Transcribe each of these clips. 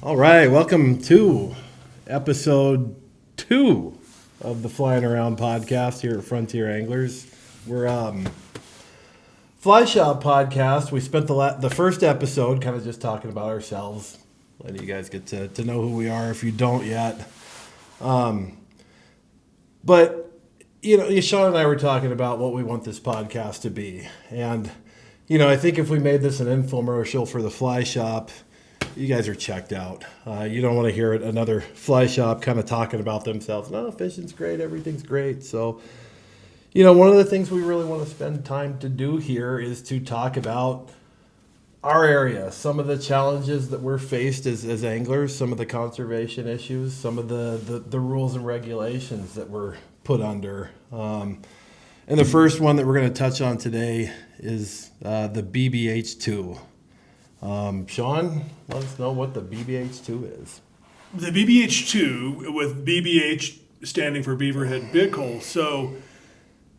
All right, welcome to episode 2 of the Flying Around podcast here at Frontier Anglers. We're Fly Shop podcast. We spent the first episode kind of just talking about ourselves, letting you guys get to know who we are if you don't yet. But you know, Shaun and I were talking about what we want this podcast to be, and you know, I think if we made this an infomercial for the Fly Shop, you guys are checked out. You don't want to hear another fly shop kind of talking about themselves. No, fishing's great. Everything's great. So, you know, one of the things we really want to spend time to do here is to talk about our area, some of the challenges that we're faced as anglers, some of the conservation issues, some of the rules and regulations that we're put under. And the first one that we're going to touch on today is the BBH2. Shaun, let us know what the BBH2 is. The BBH2, with BBH standing for Beaverhead Big Hole. So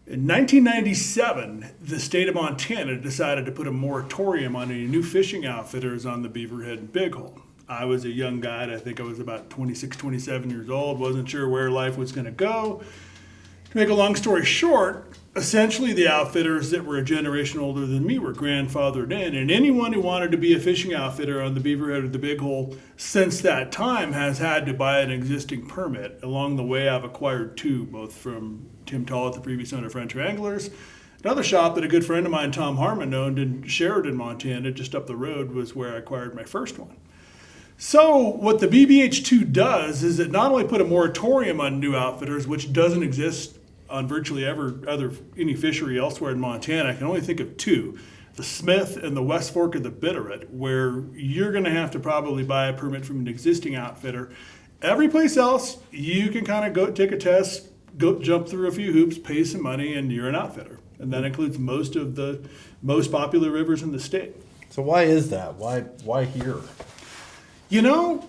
in 1997, the state of Montana decided to put a moratorium on any new fishing outfitters on the Beaverhead Big Hole. I was a young guy. I think I was about 26, 27 years old. Wasn't sure where life was going to go. To make a long story short, essentially the outfitters that were a generation older than me were grandfathered in, and anyone who wanted to be a fishing outfitter on the Beaverhead or the Big Hole since that time has had to buy an existing permit. Along the way, I've acquired 2, both from Tim Tollett, the previous owner of Frontier Anglers. Another shop that a good friend of mine, Tom Harmon, owned in Sheridan, Montana, just up the road, was where I acquired my first one. So what the BBH2 does is it not only put a moratorium on new outfitters, which doesn't exist on virtually any fishery elsewhere in Montana. I can only think of 2, the Smith and the West Fork of the Bitterroot, where you're going to have to probably buy a permit from an existing outfitter. Every place else, you can kind of go take a test, go jump through a few hoops, pay some money, and you're an outfitter. And that includes most of the most popular rivers in the state. So why is that? Why here? You know,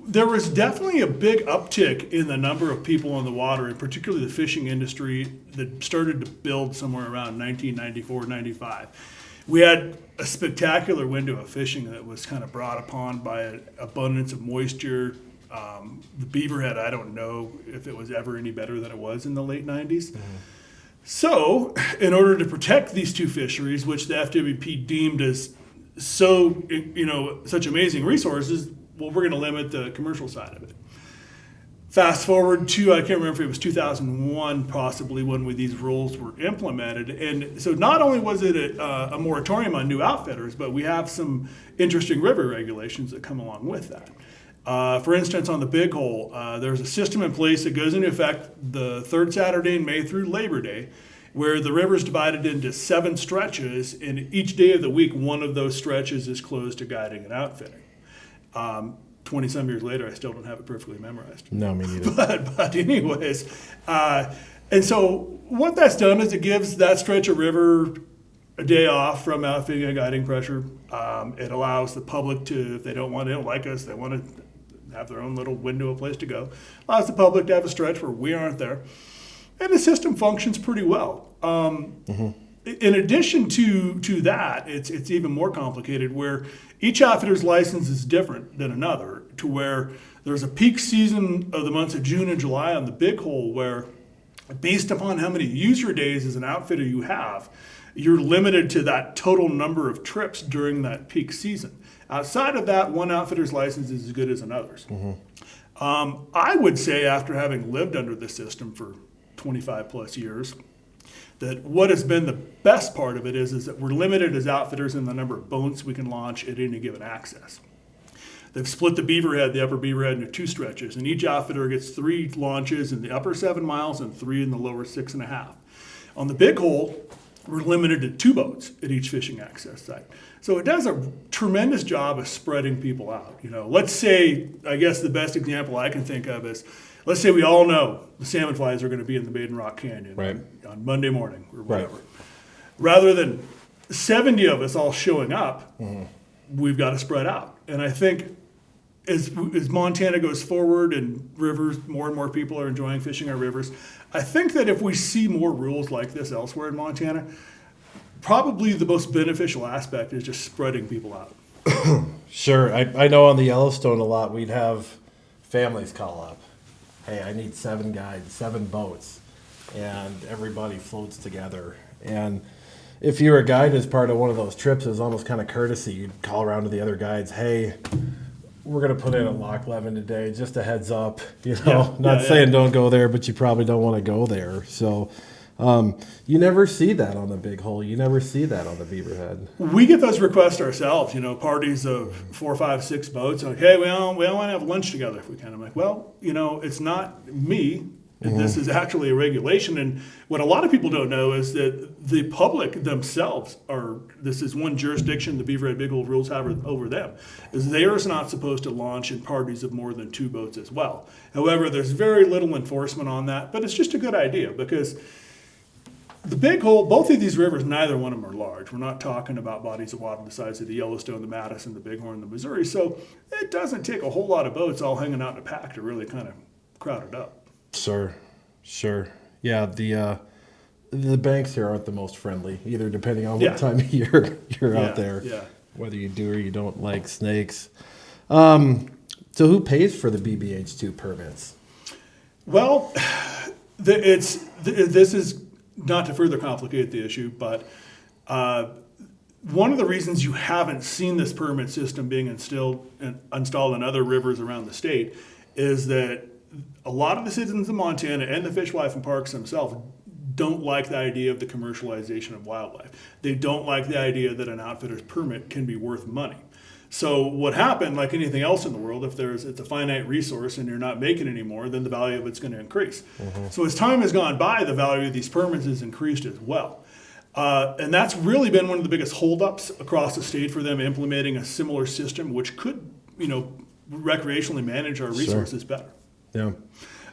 there was definitely a big uptick in the number of people on the water, and particularly the fishing industry, that started to build somewhere around 1994, 95. We had a spectacular window of fishing that was kind of brought upon by an abundance of moisture. The Beaverhead, I don't know if it was ever any better than it was in the late 90s. Mm-hmm. So, in order to protect these 2 fisheries, which the FWP deemed as such amazing resources, well, we're going to limit the commercial side of it. Fast forward to, I can't remember if it was 2001 possibly when these rules were implemented. And so not only was it a moratorium on new outfitters, but we have some interesting river regulations that come along with that. For instance, on the Big Hole, there's a system in place that goes into effect the 3rd Saturday in May through Labor Day, where the river is divided into 7 stretches, and each day of the week, one of those stretches is closed to guiding and outfitting. 20-some years later, I still don't have it perfectly memorized. No, me neither. But anyways, and so what that's done is it gives that stretch of river a day off from outfitting and guiding pressure. It allows the public to, if they don't like us, they want to have their own little window of place to go. Allows the public to have a stretch where we aren't there. And the system functions pretty well. In addition to that, it's even more complicated, where each outfitter's license is different than another, to where there's a peak season of the months of June and July on the Big Hole, where based upon how many user days as an outfitter you have, you're limited to that total number of trips during that peak season. Outside of that, one outfitter's license is as good as another's. I would say, after having lived under the system for 25 plus years, that what has been the best part of it is that we're limited as outfitters in the number of boats we can launch at any given access. They've split the upper Beaverhead, into 2 stretches, and each outfitter gets 3 launches in the upper 7 miles and 3 in the lower 6.5. On the Big Hole, we're limited to 2 boats at each fishing access site. So it does a tremendous job of spreading people out. You know, let's say, I guess the best example I can think of is, let's say we all know the salmon flies are going to be in the Maiden Rock Canyon on Monday morning or whatever. Rather than 70 of us all showing up, we've got to spread out. And I think as Montana goes forward and rivers, more and more people are enjoying fishing our rivers, I think that if we see more rules like this elsewhere in Montana, probably the most beneficial aspect is just spreading people out. Sure. I know on the Yellowstone a lot, we'd have families call up. Hey, I need 7 guides, 7 boats. And everybody floats together. And if you're a guide as part of one of those trips, it's almost kind of courtesy. You'd call around to the other guides, hey, we're going to put in at Loch Levin today, just a heads up. Not saying don't go there, but you probably don't want to go there. So you never see that on the Big Hole. You never see that on the Beaverhead. We get those requests ourselves, parties of 4, 5, 6 boats. Like, hey, we all want to have lunch together if we can. I'm like, well, it's not me. This is actually a regulation. And what a lot of people don't know is that the public themselves this is one jurisdiction the Beaverhead Big Hole rules have over them, is they are not supposed to launch in parties of more than 2 boats as well. However, there's very little enforcement on that, but it's just a good idea because the Big Hole, both of these rivers, neither one of them are large. We're not talking about bodies of water the size of the Yellowstone, the Madison, the Bighorn, the Missouri. So it doesn't take a whole lot of boats all hanging out in a pack to really kind of crowd it up. Sure. Yeah, the banks here aren't the most friendly either, depending on what time of year you're out there. Yeah. Whether you do or you don't like snakes. So who pays for the BBH2 permits? Well, this is not to further complicate the issue, but one of the reasons you haven't seen this permit system being installed in other rivers around the state is that a lot of the citizens of Montana and the fish, wildlife, and parks themselves don't like the idea of the commercialization of wildlife. They don't like the idea that an outfitter's permit can be worth money. So what happened, like anything else in the world, if it's a finite resource and you're not making any more, then the value of it's going to increase. So as time has gone by, the value of these permits has increased as well. And that's really been one of the biggest holdups across the state for them implementing a similar system, which could, recreationally manage our resources better. Yeah.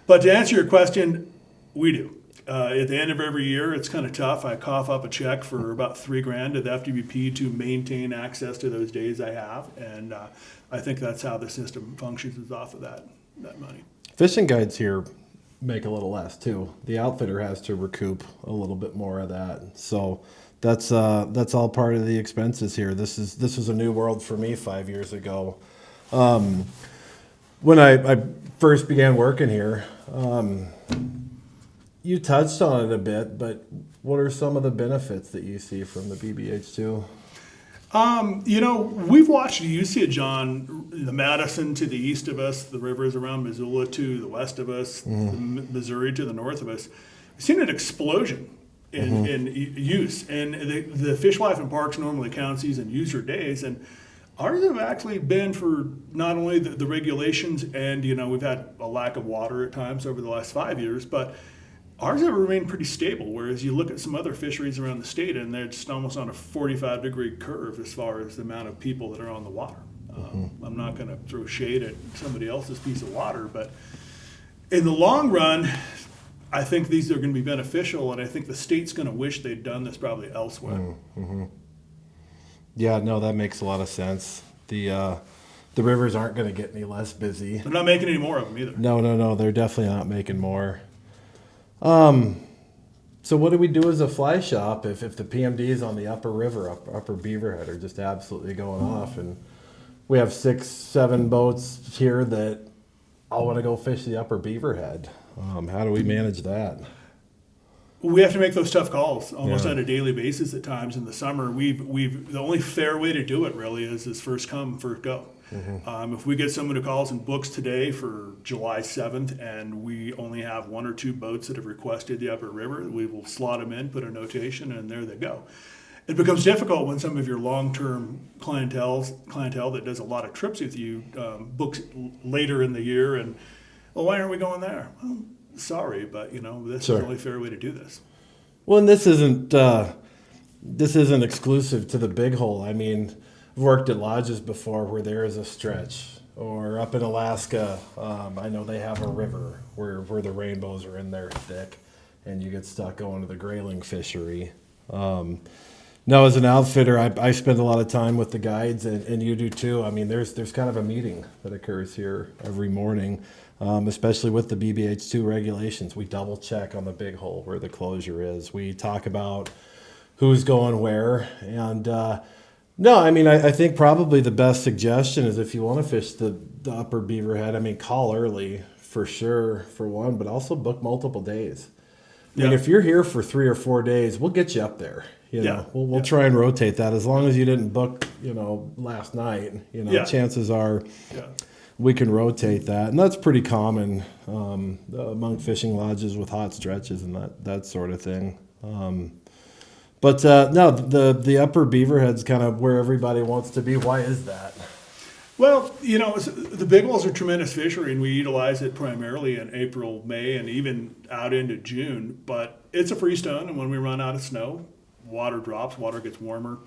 But to answer your question, we do. At the end of every year, it's kind of tough. I cough up a check for about $3,000 to the FWP to maintain access to those days I have, and I think that's how the system functions, is off of that money. Fishing guides here make a little less too. The outfitter has to recoup a little bit more of that, so that's all part of the expenses here. This was a new world for me 5 years ago. When I first began working here, you touched on it a bit, but what are some of the benefits that you see from the BBH2? We've watched usage on the Madison to the east of us, the rivers around Missoula to the west of us, the Missouri to the north of us. We've seen an explosion in use, and the fish, wildlife, and parks normally counts these in user days, and ours have actually been for not only the regulations, and we've had a lack of water at times over the last 5 years, but ours have remained pretty stable, whereas you look at some other fisheries around the state and they're just almost on a 45-degree curve as far as the amount of people that are on the water. I'm not going to throw shade at somebody else's piece of water, but in the long run, I think these are going to be beneficial, and I think the state's going to wish they'd done this probably elsewhere. Yeah, no, that makes a lot of sense. The rivers aren't going to get any less busy. They're not making any more of them either. No, they're definitely not making more. So what do we do as a fly shop if the PMDs on the upper river, upper Beaverhead, are just absolutely going off, and we have 6, 7 boats here that all want to go fish the upper Beaverhead? How do we manage that? We have to make those tough calls almost on a daily basis at times. In the summer, the only fair way to do it really is first come, first go. If we get someone who calls and books today for July 7th and we only have 1 or 2 boats that have requested the upper river, we will slot them in, put a notation, and there they go. It becomes difficult when some of your long-term clientele that does a lot of trips with you books later in the year, and why aren't we going there? Well, sorry, but this is the only fair way to do this. Well, and this isn't exclusive to the Big Hole. I mean, I've worked at lodges before where there is a stretch, or up in Alaska, I know they have a river where the rainbows are in there thick, and you get stuck going to the grayling fishery. Now, as an outfitter, I spend a lot of time with the guides, and you do too. I mean, there's kind of a meeting that occurs here every morning, especially with the BBH2 regulations. We double check on the Big Hole where the closure is. We talk about who's going where, and No, I mean, I think probably the best suggestion is if you want to fish the upper Beaverhead, I mean, call early for sure, for one, but also book multiple days. I mean, Yeah. if you're here for 3 or 4 days, we'll get you up there. You know, Yeah. we'll Yeah. try and rotate that as long as you didn't book, last night. Yeah. Chances are Yeah. we can rotate that, and that's pretty common among fishing lodges with hot stretches and that sort of thing. But no, the upper Beaverhead's kind of where everybody wants to be. Why is that? Well, the Big Hole's a tremendous fishery, and we utilize it primarily in April, May, and even out into June. But it's a freestone, and when we run out of snow, water drops, water gets warmer.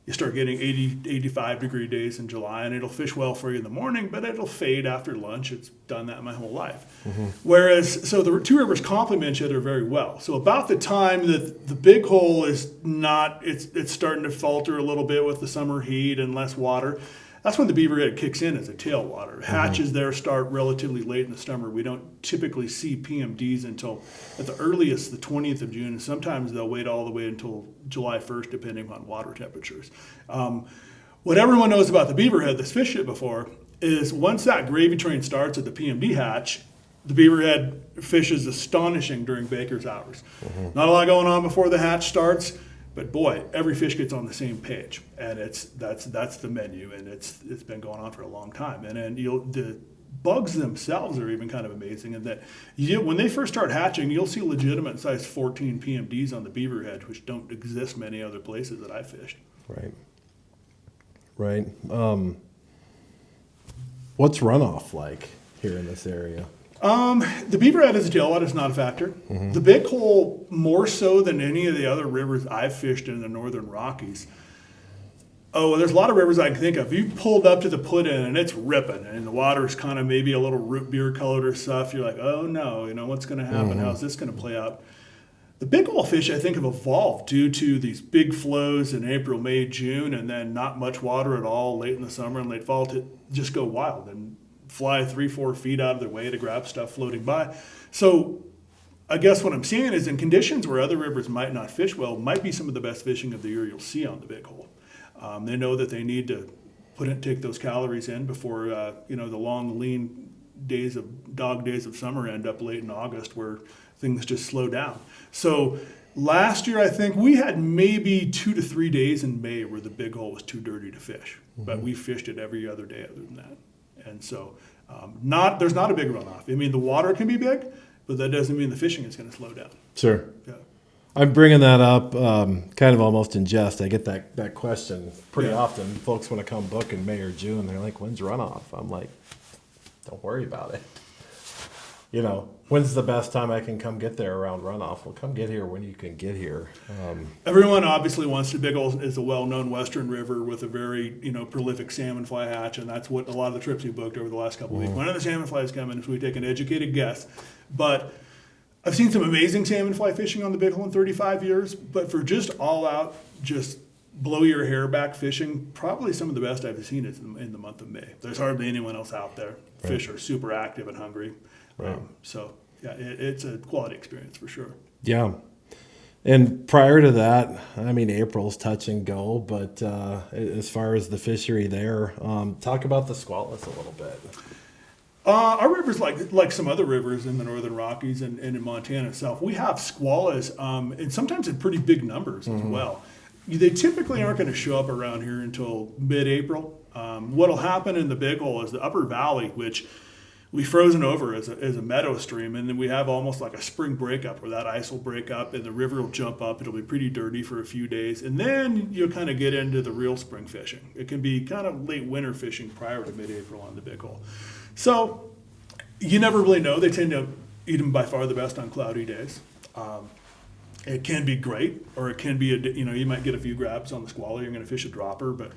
You start getting 80, 85-degree days in July, and it'll fish well for you in the morning, but it'll fade after lunch. It's done that my whole life. So the two rivers complement each other very well. So about the time that the Big Hole is not, it's starting to falter a little bit with the summer heat and less water. That's when the Beaverhead kicks in as a tailwater. Hatches there start relatively late in the summer. We don't typically see PMDs until at the earliest the 20th of June. And sometimes they'll wait all the way until July 1st, depending on water temperatures. What everyone knows about the Beaverhead that's fished it before is once that gravy train starts at the PMD hatch, the Beaverhead fishes astonishing during Baker's hours. Not a lot going on before the hatch starts. But boy, every fish gets on the same page, and that's the menu, and it's been going on for a long time. And then the bugs themselves are even kind of amazing in that when they first start hatching, you'll see legitimate size 14 PMDs on the Beaverhead, which don't exist many other places that I fished. Right. What's runoff like here in this area? The Beaverhead as a tailwater is not a factor. The Big Hole, more so than any of the other rivers I've fished in the Northern Rockies. Oh, there's a lot of rivers I can think of. You pulled up to the put-in and it's ripping, and the water's kind of maybe a little root beer colored or stuff. You're like, oh no, what's going to happen? How's this going to play out? The Big Hole fish, I think, have evolved due to these big flows in April, May, June, and then not much water at all late in the summer and late fall to just go wild and fly 3-4 feet out of their way to grab stuff floating by. So I guess what I'm seeing is in conditions where other rivers might not fish well, might be some of the best fishing of the year you'll see on the Big Hole. They know that they need to take those calories in before the long, lean dog days of summer end up late in August where things just slow down. So last year, I think we had maybe 2 to 3 days in May where the Big Hole was too dirty to fish, but we fished it every other day other than that. And so there's not a big runoff. I mean, the water can be big, but that doesn't mean the fishing is going to slow down. Sure. Yeah. I'm bringing that up kind of almost in jest. I get that question pretty often. Folks want to come book in May or June. They're like, when's runoff? I'm like, don't worry about it. When's the best time I can come get there around runoff? Well, come get here when you can get here. Everyone obviously wants to. Big Hole is a well-known western river with a very prolific salmon fly hatch, and that's what a lot of the trips we booked over the last couple of weeks. When are the salmon flies coming? So we take an educated guess. But I've seen some amazing salmon fly fishing on the Big Hole in 35 years. But for just all-out, just blow your hair back fishing, probably some of the best I've seen is in the month of May. There's hardly anyone else out there. Right. Fish are super active and hungry. Right. Yeah, it's a quality experience for sure. Yeah. And prior to that, I mean, April's touch and go, but as far as the fishery there, talk about the squalus a little bit. Our rivers, like some other rivers in the Northern Rockies and in Montana itself, we have squalus, and sometimes in pretty big numbers as well. They typically aren't going to show up around here until mid-April. What'll happen in the Big Hole is the upper valley, which we frozen over as a meadow stream, and then we have almost like a spring breakup where that ice will break up and the river will jump up. It'll be pretty dirty for a few days, and then you'll kind of get into the real spring fishing. It can be kind of late winter fishing prior to mid-April on the Big Hole. So you never really know. They tend to eat them by far the best on cloudy days. It can be great, or it can be you might get a few grabs on the squally. You're going to fish a dropper, but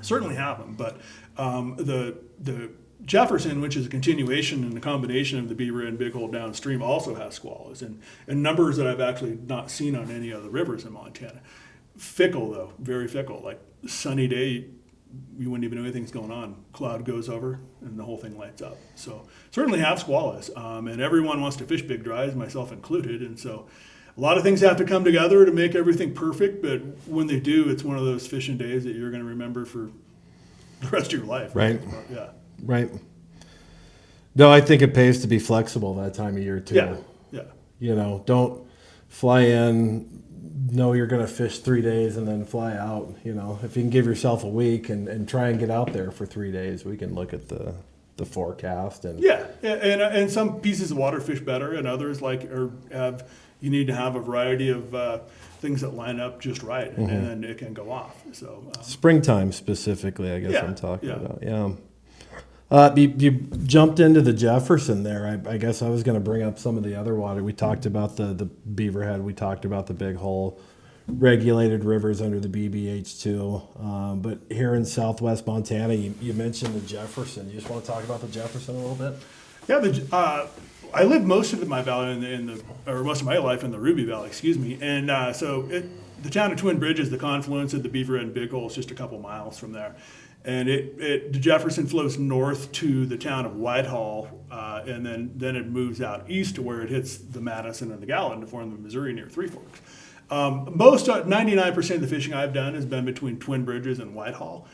certainly have them. But the Jefferson, which is a continuation and a combination of the Beaver and Big Hole downstream, also has squallows and numbers that I've actually not seen on any other rivers in Montana. Fickle though, very fickle. Like sunny day, you wouldn't even know anything's going on. Cloud goes over and the whole thing lights up. So certainly have squallows, and everyone wants to fish big dries, myself included. And so a lot of things have to come together to make everything perfect, but when they do, it's one of those fishing days that you're going to remember for the rest of your life. Right. Yeah. Right. No, I think it pays to be flexible that time of year too. Yeah. Yeah. You know, don't fly in, know you're going to fish 3 days and then fly out. You know, if you can give yourself a week and try and get out there for 3 days, we can look at the forecast and and some pieces of water fish better, and others you need to have a variety of things that line up just right, and then it can go off. So springtime specifically, I guess Yeah, I'm talking yeah. about. Yeah. You jumped into the Jefferson there. I guess I was going to bring up some of the other water. We talked about the Beaverhead. We talked about the Big Hole, regulated rivers under the BBH2. But here in southwest Montana, you mentioned the Jefferson. You just want to talk about the Jefferson a little bit? Yeah, I lived most of my valley most of my life in the Ruby Valley, excuse me. And the town of Twin Bridges, the confluence of the Beaverhead and Big Hole is just a couple miles from there. And the Jefferson flows north to the town of Whitehall, and then it moves out east to where it hits the Madison and the Gallon to form the Missouri near Three Forks. 99% of the fishing I've done has been between Twin Bridges and Whitehall.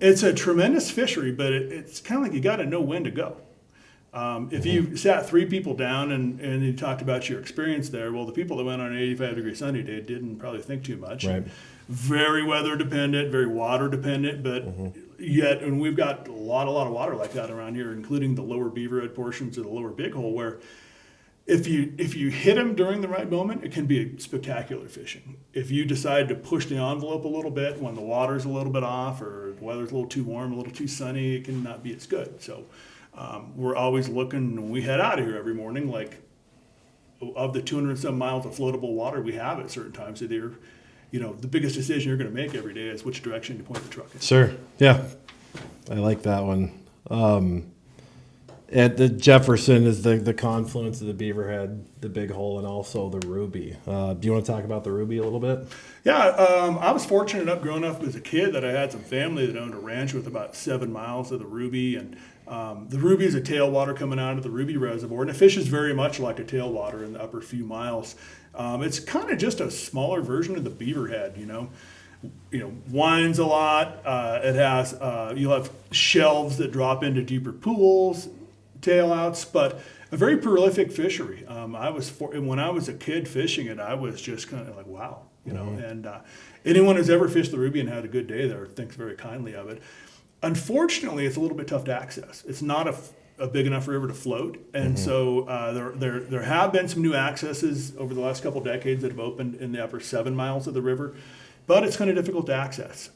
It's a tremendous fishery, but it's kind of like you got to know when to go. If you sat 3 people down and you talked about your experience there, well, the people that went on an 85-degree sunny day didn't probably think too much. Right. Very weather dependent, very water dependent, but yet, and we've got a lot of water like that around here, including the lower Beaverhead portions of the lower Big Hole, where if you hit them during the right moment, it can be spectacular fishing. If you decide to push the envelope a little bit when the water's a little bit off or the weather's a little too warm, a little too sunny, it can not be as good. So we're always looking, when we head out of here every morning, like of the 200 and some miles of floatable water we have at certain times of the year, the biggest decision you're going to make every day is which direction to point the truck in. Sure. Yeah. I like that one. At the Jefferson is the confluence of the Beaverhead, the Big Hole, and also the Ruby. Do you want to talk about the Ruby a little bit? Yeah, I was fortunate enough growing up as a kid that I had some family that owned a ranch with about 7 miles of the Ruby, and the Ruby is a tailwater coming out of the Ruby Reservoir, and it fishes very much like a tailwater in the upper few miles. It's kind of just a smaller version of the Beaverhead, winds a lot. It has you'll have shelves that drop into deeper pools, tailouts, but a very prolific fishery. When I was a kid fishing it, I was just kind of like, wow, And anyone who's ever fished the Ruby and had a good day there thinks very kindly of it. Unfortunately, it's a little bit tough to access. It's not a big enough river to float, and so there have been some new accesses over the last couple decades that have opened in the upper 7 miles of the river, but it's kind of difficult to access.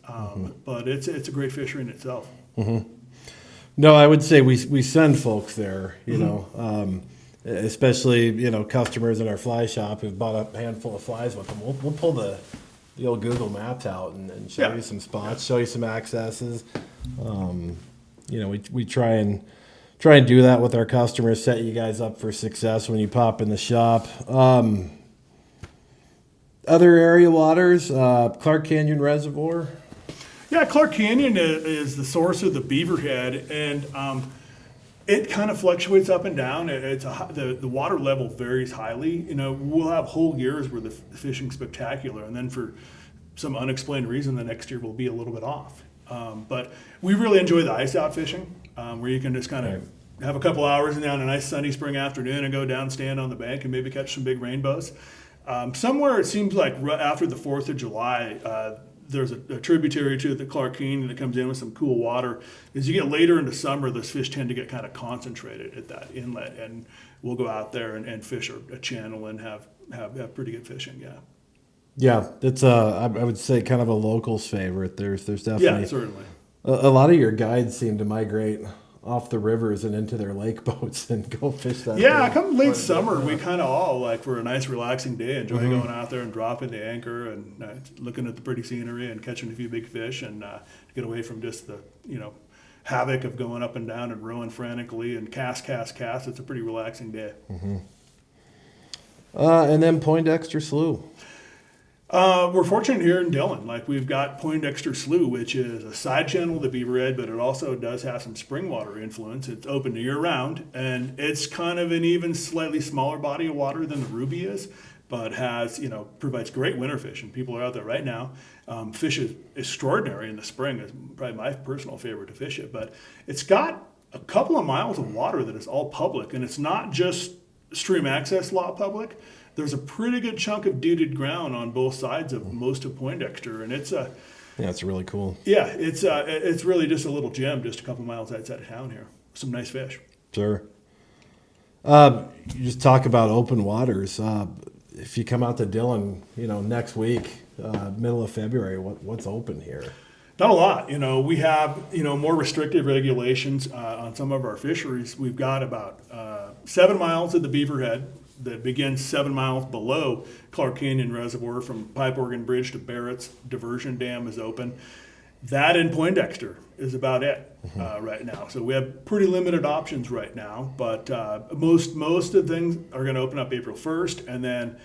But it's a great fishery in itself. No, I would say we send folks there, especially customers in our fly shop who've bought a handful of flies with them. We'll pull the old Google Maps out and show you some spots, show you some accesses. We try and do that with our customers, set you guys up for success when you pop in the shop. Other area waters, Clark Canyon Reservoir. Yeah, Clark Canyon is the source of the Beaverhead, and it kind of fluctuates up and down. The water level varies highly. We'll have whole years where the fishing's spectacular, and then for some unexplained reason, the next year will be a little bit off. But we really enjoy the ice out fishing, where you can just kind of have a couple hours down a nice sunny spring afternoon and go down, stand on the bank, and maybe catch some big rainbows. Somewhere it seems like after the 4th of July, there's a tributary to the Clark Canyon that comes in with some cool water. As you get later into summer, those fish tend to get kind of concentrated at that inlet, and we'll go out there and fish a channel and have pretty good fishing. Yeah. Yeah, it's I would say kind of a local's favorite. There's definitely certainly a lot of your guides seem to migrate off the rivers and into their lake boats and go fish that. Yeah, come late summer, we kind of all like for a nice relaxing day enjoy going out there and dropping the anchor and looking at the pretty scenery and catching a few big fish and get away from just the havoc of going up and down and rowing frantically and cast. It's a pretty relaxing day. And then Poindexter Slough. We're fortunate here in Dillon. Like we've got Poindexter Slough, which is a side channel of the Beaverhead, but it also does have some spring water influence. It's open year round, and it's kind of an even slightly smaller body of water than the Ruby is, but has, provides great winter fishing. People are out there right now. Fish is extraordinary in the spring. It's probably my personal favorite to fish it, but it's got a couple of miles of water that is all public, and it's not just stream access law public. There's a pretty good chunk of deeded ground on both sides of most of Poindexter, and it's it's really cool. Yeah, it's really just a little gem just a couple miles outside of town here. Some nice fish. Sure. You just talk about open waters. If you come out to Dillon, next week, middle of February, what's open here? Not a lot. We have, more restrictive regulations on some of our fisheries. We've got about 7 miles of the Beaverhead that begins 7 miles below Clark Canyon Reservoir from Pipe Organ Bridge to Barrett's Diversion Dam is open. That in Poindexter is about it right now. So we have pretty limited options right now, but most of the things are going to open up April 1st, and then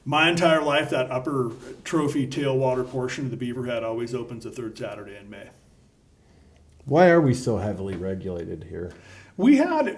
my entire life, that upper trophy tailwater portion of the Beaverhead always opens the third Saturday in May. Why are we so heavily regulated here? We had,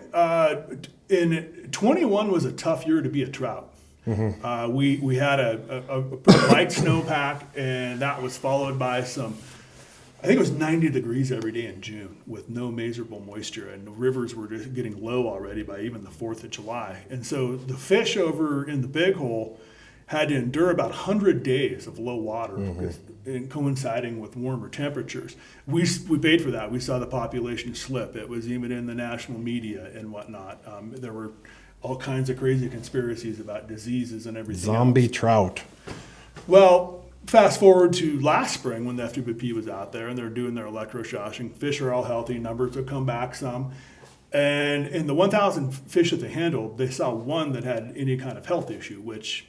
in 21 was a tough year to be a trout. We had a pretty light snowpack, and that was followed by I think it was 90 degrees every day in June with no measurable moisture, and the rivers were just getting low already by even the 4th of July. And so the fish over in the Big Hole had to endure about 100 days of low water and coinciding with warmer temperatures. We paid for that. We saw the population slip. It was even in the national media and whatnot. There were all kinds of crazy conspiracies about diseases and everything Zombie else. trout. Well, fast forward to last spring when the FWP was out there and they're doing their electroshocking. Fish are all healthy. Numbers have come back some. And in the 1,000 fish that they handled, they saw one that had any kind of health issue, which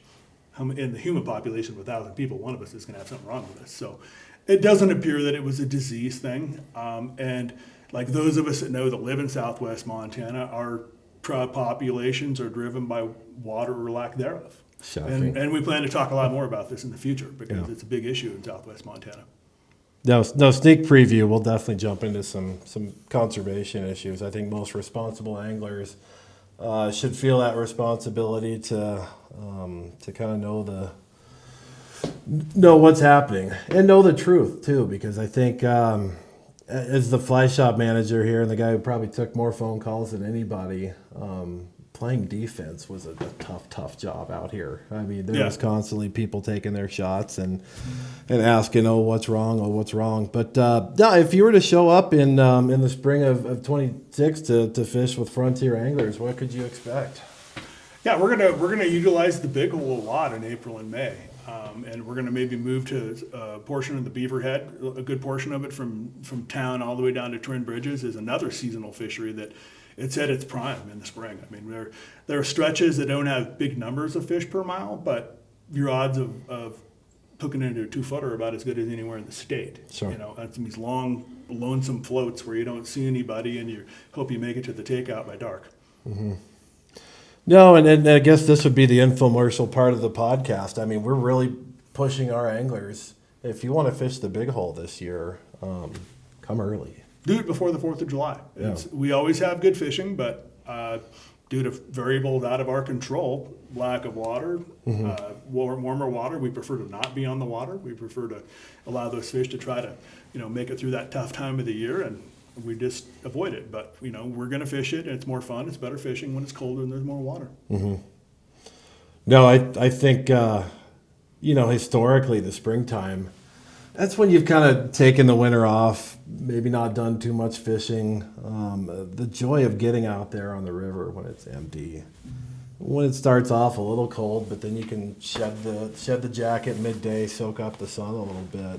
in the human population of 1,000 people, one of us is going to have something wrong with us. So it doesn't appear that it was a disease thing. And like those of us that know that live in Southwest Montana, our trout populations are driven by water or lack thereof. And we plan to talk a lot more about this in the future because it's a big issue in Southwest Montana. No sneak preview. We'll definitely jump into some conservation issues. I think most responsible anglers should feel that responsibility to kind of know what's happening and know the truth too. Because I think as the fly shop manager here and the guy who probably took more phone calls than anybody, playing defense was a tough job out here. I mean, there was constantly people taking their shots and asking, what's wrong? But if you were to show up in the spring of 26 to fish with Frontier Anglers, what could you expect? Yeah, we're gonna utilize the Big Hole a lot in April and May, and we're gonna maybe move to a portion of the Beaverhead. A good portion of it from town all the way down to Twin Bridges is another seasonal fishery that it's at its prime in the spring. I mean, there are stretches that don't have big numbers of fish per mile, but your odds of hooking into a 2-footer are about as good as anywhere in the state. Sure. That's these long, lonesome floats where you don't see anybody and you hope you make it to the takeout by dark. Mm-hmm. No, and I guess this would be the infomercial part of the podcast. I mean, we're really pushing our anglers. If you want to fish the Big Hole this year, come early. Do it before the 4th of July. Yeah. We always have good fishing, but due to variables out of our control, lack of water, warmer water, we prefer to not be on the water. We prefer to allow those fish to try to, make it through that tough time of the year, and we just avoid it. But, we're going to fish it, and it's more fun. It's better fishing when it's colder and there's more water. Mm-hmm. No, I think, historically the springtime, that's when you've kind of taken the winter off, maybe not done too much fishing. The joy of getting out there on the river when it's empty, when it starts off a little cold, but then you can shed the jacket midday, soak up the sun a little bit.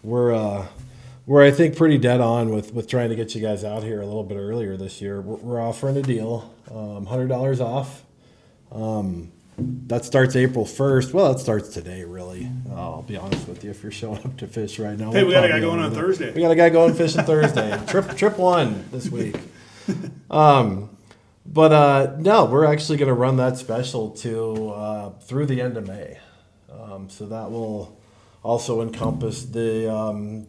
We're I think pretty dead on with trying to get you guys out here a little bit earlier this year. We're offering a deal, $100 off. That starts April 1st. Well, that starts today, really. I'll be honest with you. If you're showing up to fish right now, hey, we got a guy going on Thursday. We got a guy going fishing Thursday. Trip one this week. No, we're actually going to run that special through the end of May. So that will also encompass the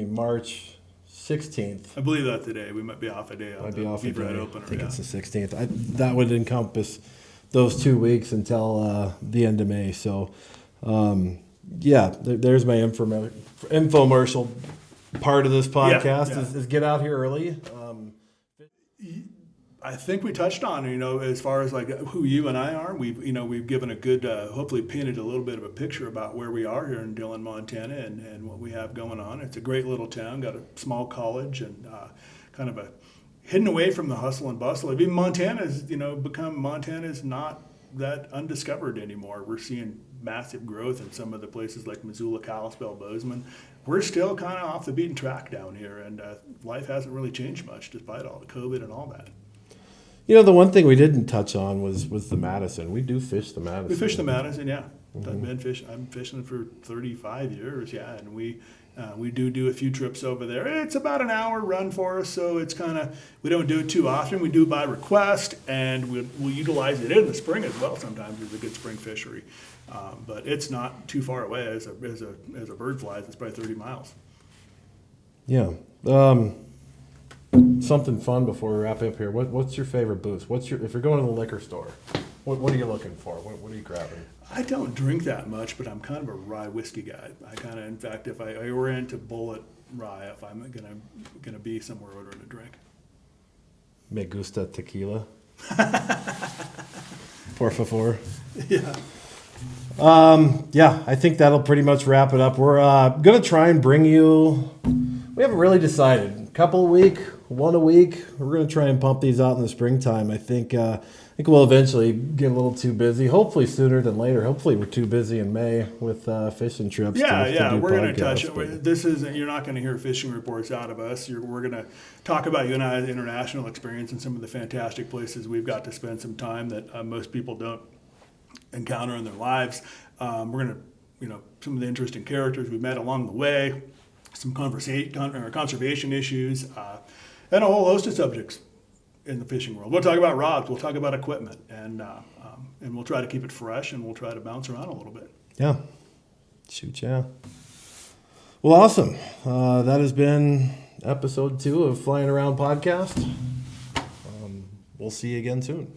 March 16th. I believe that today. We might be off a day on the Beaverhead opener. I think it's the 16th. That would encompass those 2 weeks until the end of May. So, there's my infomercial part of this podcast is get out here early. I think we touched on, as far as like who you and I are, we've given a good, hopefully painted a little bit of a picture about where we are here in Dillon, Montana, and what we have going on. It's a great little town, got a small college, and kind of a hidden away from the hustle and bustle. I mean, Montana's not that undiscovered anymore. We're seeing massive growth in some of the places like Missoula, Kalispell, Bozeman. We're still kind of off the beaten track down here, and life hasn't really changed much despite all the COVID and all that. The one thing we didn't touch on was the Madison. We do fish the Madison. We fish the Madison, yeah. Mm-hmm. I'm fishing for 35 years, yeah, and we do a few trips over there. It's about an hour run for us, so it's kind of, we don't do it too often. We do it by request, and we'll utilize it in the spring as well. Sometimes it's a good spring fishery, but it's not too far away as a bird flies. It's probably 30 miles. Yeah. Something fun before we wrap up here. What's your favorite booze? If you're going to the liquor store, what are you looking for? What are you grabbing? I don't drink that much, but I'm kind of a rye whiskey guy. In fact, if I were into Bullet rye, if I'm gonna be somewhere ordering a drink. Me gusta tequila. Por favor. Yeah. I think that'll pretty much wrap it up. We're gonna try and bring you. We haven't really decided. One a week. We're gonna try and pump these out in the springtime. I think we'll eventually get a little too busy. Hopefully sooner than later. Hopefully we're too busy in May with fishing trips. Yeah. We're gonna touch it. You're not gonna hear fishing reports out of us. We're gonna talk about you and I's international experience and some of the fantastic places we've got to spend some time that most people don't encounter in their lives. We're gonna, some of the interesting characters we met along the way, some conservation issues, and a whole host of subjects in the fishing world. We'll talk about rods, we'll talk about equipment, and we'll try to keep it fresh, and we'll try to bounce around a little bit. Yeah. Shoot, yeah. Well, awesome. That has been episode 2 of Flying Around Podcast. We'll see you again soon.